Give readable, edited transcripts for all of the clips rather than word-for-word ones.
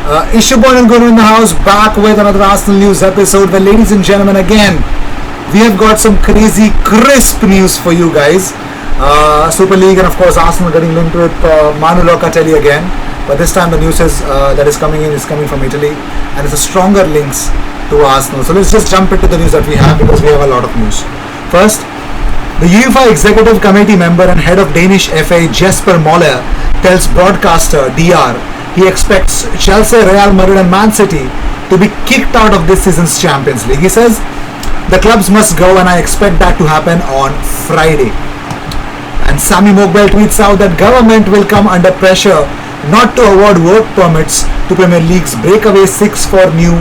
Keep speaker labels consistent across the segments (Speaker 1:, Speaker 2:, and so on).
Speaker 1: Ishabon and Guru in the house, back with another Arsenal news episode. Well, ladies and gentlemen, again, we have got some crazy, crisp news for you guys. Super League and of course Arsenal getting linked with Manu Locatelli again. But this time the news that is coming in is coming from Italy, and it's a stronger links to Arsenal. So let's just jump into the news that we have, because we have a lot of news. First, the UEFA Executive Committee member and head of Danish FA Jesper Moller tells broadcaster DR he expects Chelsea, Real Madrid and Man City to be kicked out of this season's Champions League. He says the clubs must go, and I expect that to happen on Friday. And Sami Mokbel tweets out that government will come under pressure not to award work permits to Premier League's breakaway 6 for new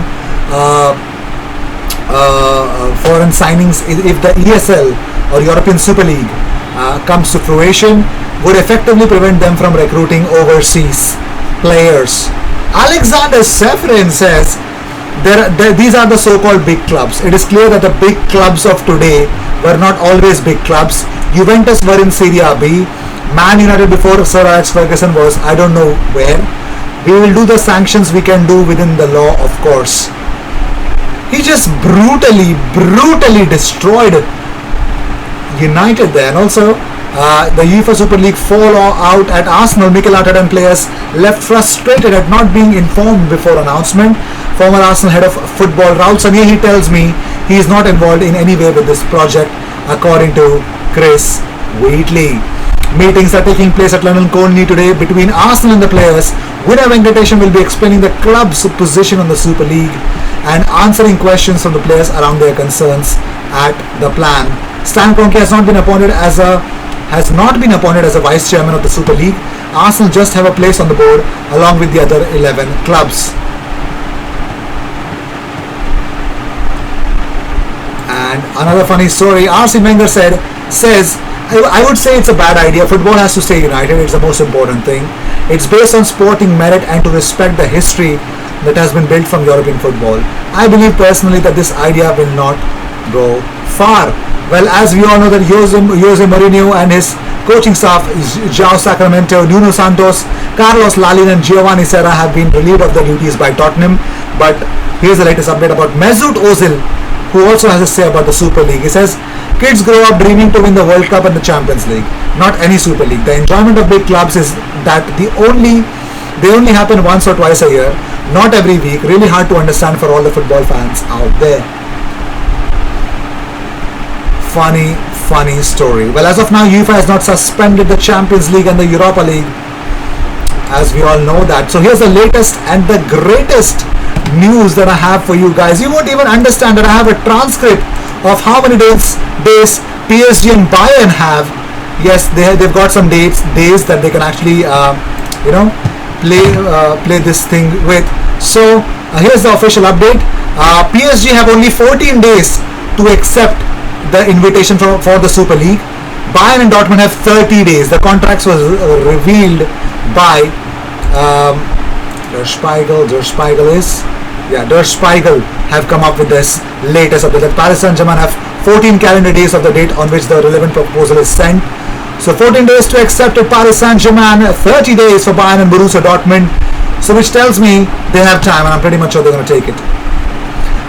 Speaker 1: foreign signings if the ESL or European Super League comes to fruition, would effectively prevent them from recruiting overseas players. Alexander Seferin says these are the so-called big clubs. It is clear that the big clubs of today were not always big clubs. Juventus were in Serie B. Man United before Sir Alex Ferguson was I don't know where. We will do the sanctions we can do within the law, of course. He just brutally destroyed United there. And also the UEFA Super League fallout at Arsenal. Mikel Arteta and players left frustrated at not being informed before announcement. Former Arsenal head of football Raul Sanllehi, he tells me he is not involved in any way with this project, according to Chris Wheatley. Meetings are taking place at London Colney today between Arsenal and the players. Vinay Venkateshan will be explaining the club's position on the Super League and answering questions from the players around their concerns at the plan. Stan Kroenke has not been appointed as a vice chairman of the Super League. Arsenal just have a place on the board along with the other 11 clubs. And another funny story, Arsene Wenger says, I would say it's a bad idea. Football has to stay united. It's the most important thing. It's based on sporting merit and to respect the history that has been built from European football. I believe personally that this idea will not go far. Well, as we all know that Jose Mourinho and his coaching staff, João Sacramento, Nuno Santos, Carlos Lalin and Giovanni Serra have been relieved of their duties by Tottenham. But here's the latest update about Mesut Ozil, who also has a say about the Super League. He says, kids grow up dreaming to win the World Cup and the Champions League, not any Super League. The enjoyment of big clubs is that they only happen once or twice a year, not every week. Really hard to understand for all the football fans out there. Funny story. Well, as of now, UEFA has not suspended the Champions League and the Europa League, as we all know that. So here's the latest and the greatest news that I have for you guys. You won't even understand that I have a transcript of how many days PSG and Bayern have. Yes, they've got some days that they can actually play this thing with. So here's the official update. PSG have only 14 days to accept the invitation for the Super League. Bayern and Dortmund have 30 days. The contracts was revealed by Der Spiegel have come up with this latest update that Paris Saint-Germain have 14 calendar days of the date on which the relevant proposal is sent. So 14 days to accept at Paris Saint-Germain, 30 days for Bayern and Borussia Dortmund. So which tells me they have time, and I'm pretty much sure they're going to take it.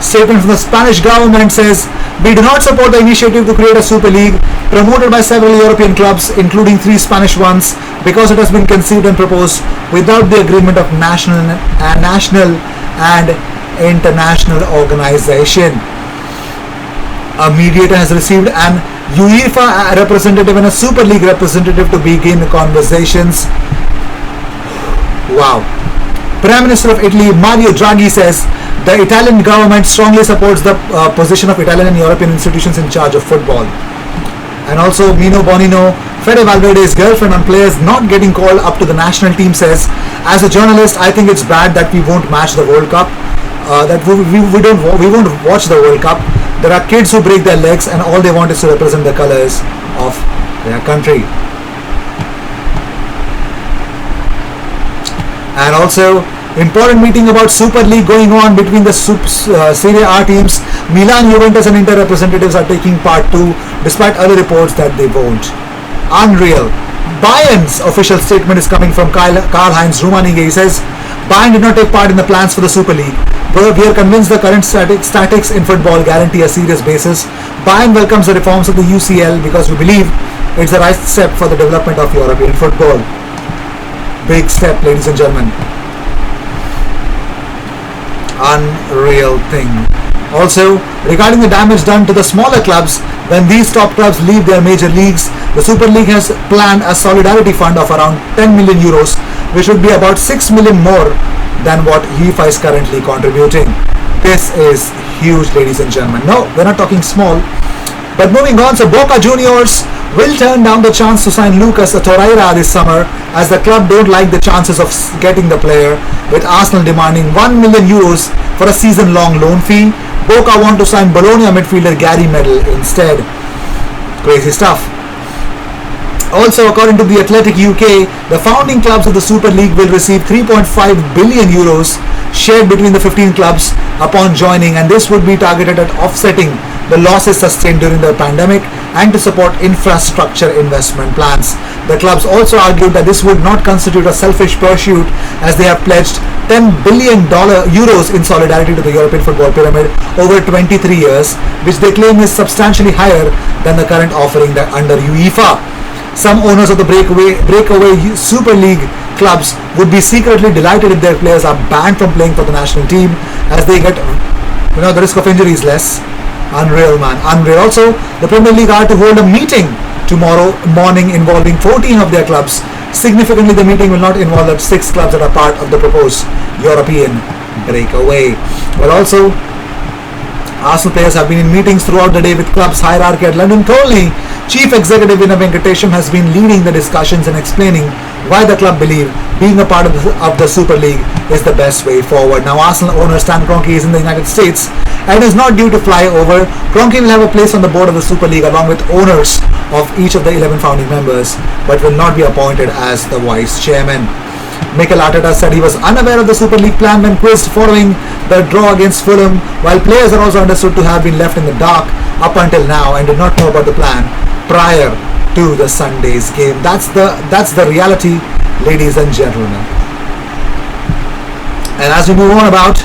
Speaker 1: Statement from the Spanish government says, we do not support the initiative to create a Super League promoted by several European clubs, including 3 Spanish ones, because it has been conceived and proposed without the agreement of national and international organization. A mediator has received an UEFA representative and a Super League representative to begin conversations. Wow. Prime Minister of Italy Mario Draghi says the Italian government strongly supports the position of Italian and European institutions in charge of football. And also Mino Bonino, Fede Valverde's girlfriend on players not getting called up to the national team, says, as a journalist, I think it's bad that we won't match the World Cup, that we won't watch the World Cup. There are kids who break their legs and all they want is to represent the colors of their country. And also, important meeting about Super League going on between the Serie A teams. Milan, Juventus and Inter representatives are taking part too, despite early reports that they won't. Unreal. Bayern's official statement is coming from Karl-Heinz Rummenigge. He says, Bayern did not take part in the plans for the Super League. But we are convinced the current statics in football guarantee a serious basis. Bayern welcomes the reforms of the UCL because we believe it's the right step for the development of European football. Big step, ladies and gentlemen. Unreal thing. Also, regarding the damage done to the smaller clubs when these top clubs leave their major leagues, the Super League has planned a solidarity fund of around 10 million euros, which would be about 6 million more than what UEFA is currently contributing. This is huge, ladies and gentlemen. No, we're not talking small. But moving on, so Boca Juniors will turn down the chance to sign Lucas Torreira this summer as the club don't like the chances of getting the player, with Arsenal demanding 1 million euros for a season-long loan fee. Boca want to sign Bologna midfielder Gary Medel instead. Crazy stuff. Also, according to the Athletic UK, the founding clubs of the Super League will receive 3.5 billion euros shared between the 15 clubs upon joining, and this would be targeted at offsetting the losses sustained during the pandemic and to support infrastructure investment plans. The clubs also argued that this would not constitute a selfish pursuit as they have pledged $10 billion euros in solidarity to the European football pyramid over 23 years, which they claim is substantially higher than the current offering under UEFA. Some owners of the breakaway Super League clubs would be secretly delighted if their players are banned from playing for the national team, as they get, the risk of injury is less. Unreal, man, unreal. Also, the Premier League are to hold a meeting tomorrow morning involving 14 of their clubs. Significantly, the meeting will not involve the 6 clubs that are part of the proposed European breakaway. But also, Arsenal players have been in meetings throughout the day with clubs hierarchy at London Colney. Chief Executive Vinay Venkatesham has been leading the discussions and explaining why the club believe being a part of the Super League is the best way forward. Now, Arsenal owner Stan Kroenke is in the United States and is not due to fly over. Kroenke will have a place on the board of the Super League along with owners of each of the 11 founding members, but will not be appointed as the vice chairman. Mikel Arteta said he was unaware of the Super League plan when quizzed following the draw against Fulham, while players are also understood to have been left in the dark up until now and did not know about the plan prior to the Sunday's game. That's the reality, ladies and gentlemen. And as we move on about,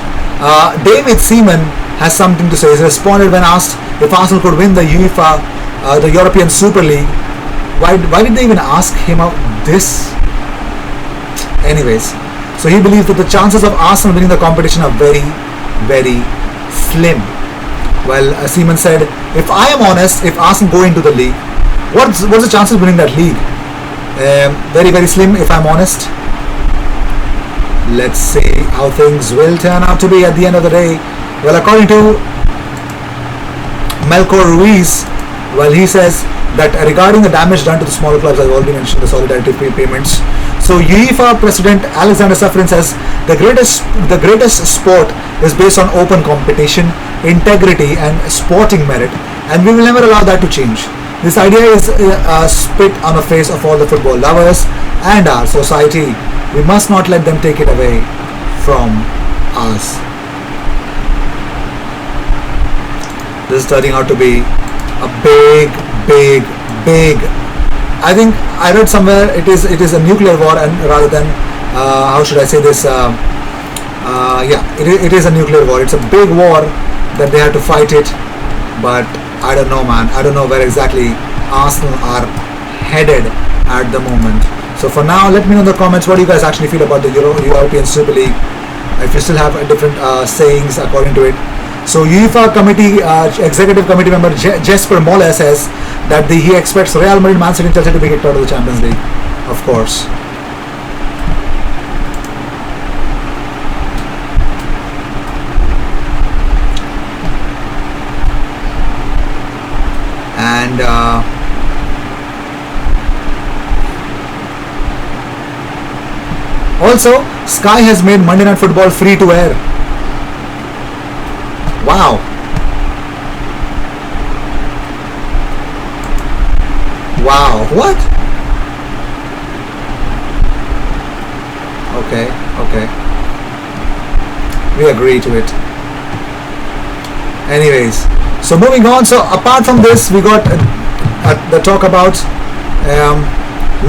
Speaker 1: David Seaman has something to say. He responded when asked if Arsenal could win the the European Super League. Why did they even ask him out this? Anyways, so he believes that the chances of Arsenal winning the competition are very, very slim. Well, Seaman said, if I am honest, if Arsenal go into the league, what's the chances of winning that league? Very, very slim, if I'm honest. Let's see how things will turn out to be at the end of the day. Well, according to Melchor Ruiz, well, he says that regarding the damage done to the smaller clubs, I've already mentioned the solidarity payments. So UEFA President Alexander Safrin says the greatest sport is based on open competition, integrity and sporting merit, and we will never allow that to change. This idea is spit on the face of all the football lovers and our society. We must not let them take it away from us. This is turning out to be a big, I think I read somewhere it is a nuclear war, and rather than how should I say this, it is a nuclear war. It's a big war that they have to fight it, but I don't know, man. I don't know where exactly Arsenal are headed at the moment. So for now, let me know in the comments what do you guys actually feel about the European Super League, if you still have different sayings according to it. So UEFA committee, executive committee member Jesper Moller says that he expects Real Madrid, Man City and Chelsea to be kicked out of the Champions League, of course. And also, Sky has made Monday Night Football free to air. Wow. Wow. What? Okay. We agree to it. Anyways, so moving on. So apart from this, we got the talk about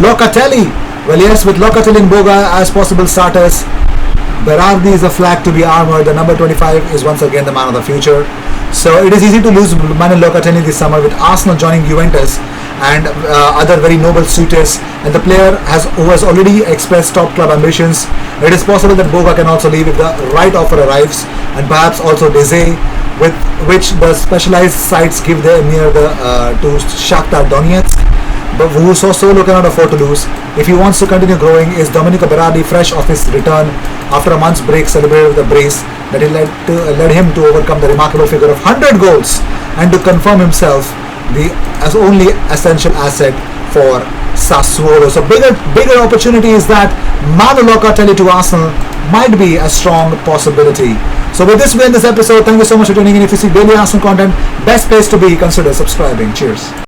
Speaker 1: Locatelli. Well, yes, with Locatelli and Boga as possible starters, Berardi is a flag to be armored. The number 25 is once again the man of the future. So it is easy to lose Manu Locatelli this summer with Arsenal joining Juventus and other very noble suitors, and the player who has already expressed top club ambitions. It is possible that Boga can also leave if the right offer arrives, and perhaps also Dese, with which the specialized sites give their near to Shakhtar Donetsk. But who Sassuolo cannot afford to lose. If he wants to continue growing, is Domenico Berardi fresh off his return after a month's break, celebrated with a brace that led him to overcome the remarkable figure of 100 goals and to confirm himself as only essential asset for Sassuolo. So bigger opportunity is that Manu Locatelli to Arsenal might be a strong possibility. So with this we end this episode. Thank you so much for tuning in. If you see daily Arsenal content, best place to be, consider subscribing. Cheers.